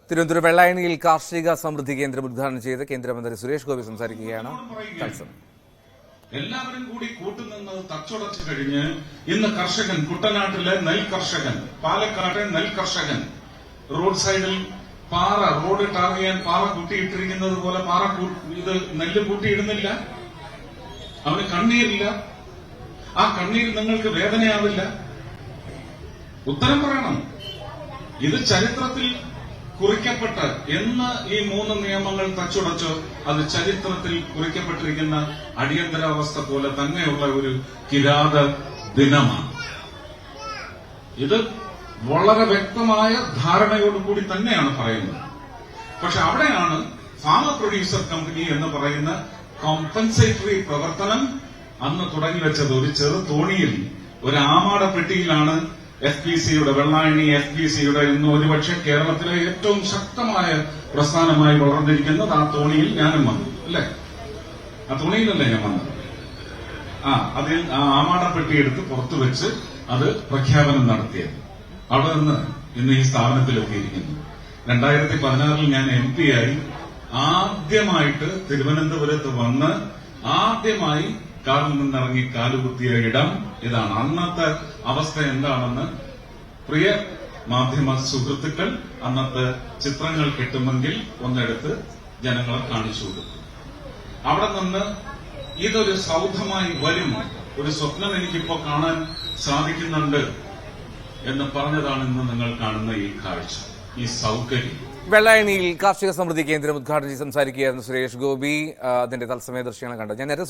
തിരുവനന്തപുരം വെള്ളായണിയിൽ കാർഷിക സമൃദ്ധി കേന്ദ്രം ഉദ്ഘാടനം ചെയ്ത് കേന്ദ്രമന്ത്രി സുരേഷ് ഗോപി സംസാരിക്കുകയാണ്. എല്ലാവരും കൂടി കൂട്ടുനിന്ന് തച്ചുടച്ചു കഴിഞ്ഞ് ഇന്ന് കർഷകൻ, കുട്ടനാട്ടിലെ നെൽ കർഷകൻ, പാലക്കാട്ടെ നെൽ കർഷകൻ റോഡ് സൈഡിൽ റോഡ് ടാർ ചെയ്യാൻ പാറ കൂട്ടിയിട്ടിരിക്കുന്നത് പോലെ ഇത് നെല്ല് കൂട്ടിയിടുന്നില്ല. അവന് കണ്ണീരില്ല. ആ കണ്ണീര് നിങ്ങൾക്ക് വേദനയാവില്ല. ഉത്തരം പറയണം. ഇത് ചരിത്രത്തിൽ കുറിക്കപ്പെട്ട് എന്ന് ഈ 3 നിയമങ്ങൾ തച്ചുടച്ചോ അത് ചരിത്രത്തിൽ കുറിക്കപ്പെട്ടിരിക്കുന്ന അടിയന്തരാവസ്ഥ പോലെ തന്നെയുള്ള ഒരു കിരാത ദിനമാണ്. ഇത് വളരെ വ്യക്തമായ ധാരണയോടുകൂടി തന്നെയാണ് പറയുന്നത്. പക്ഷെ അവിടെയാണ് ഫാമർ പ്രൊഡ്യൂസർ കമ്പനി എന്ന് പറയുന്ന കോമ്പൻസേറ്ററി പ്രവർത്തനം അന്ന് തുടങ്ങിവെച്ചത്. ഒരു ചെറു തോണിയിൽ, ഒരു ആമാട പെട്ടിയിലാണ് FPCയുടെ, വെള്ളായണി FPCയുടെ ഇന്ന് ഒരുപക്ഷെ കേരളത്തിലെ ഏറ്റവും ശക്തമായ പ്രസ്ഥാനമായി വളർന്നിരിക്കുന്നത്. ആ തോണിയിൽ ഞാനും വന്നു, അല്ലേ? ആ തോണിയിലല്ലേ ഞാൻ വന്നത്? അതിൽ ആ ആമാട പെട്ടിയെടുത്ത് പുറത്തുവെച്ച് അത് പ്രഖ്യാപനം നടത്തിയത്. അവിടെ നിന്ന് ഇന്ന് ഈ സ്ഥാപനത്തിലെത്തിയിരിക്കുന്നു. 2016 ഞാൻ MP ആയി ആദ്യമായിട്ട് തിരുവനന്തപുരത്ത് വന്ന് ആദ്യമായി കാറിൽ നിന്നിറങ്ങി കാലുകുത്തിയ ഇടം ഇതാണ്. അന്നത്തെ അവസ്ഥ എന്താണെന്ന് പ്രിയ മാധ്യമ സുഹൃത്തുക്കൾ അന്നത്തെ ചിത്രങ്ങൾ കിട്ടുമെങ്കിൽ ഒന്നെടുത്ത് ജനങ്ങളെ കാണിച്ചു കൊടുക്കും. അവിടെ നിന്ന് ഇതൊരു സൗധമായി വരും, ഒരു സ്വപ്നം എനിക്കിപ്പോ കാണാൻ സാധിക്കുന്നുണ്ട് എന്ന് പറഞ്ഞതാണ് ഇന്ന് നിങ്ങൾ കാണുന്ന ഈ കാഴ്ച, ഈ സൗകര്യം. വെള്ളായണിയിൽ കാർഷിക സമൃദ്ധി കേന്ദ്രം ഉദ്ഘാടനം ചെയ്ത് സംസാരിക്കുകയായിരുന്നു സുരേഷ് ഗോപി. അതിന്റെ തത്സമയ ദൃശ്യങ്ങൾ കണ്ടത്. ഞാൻ നേരത്തെ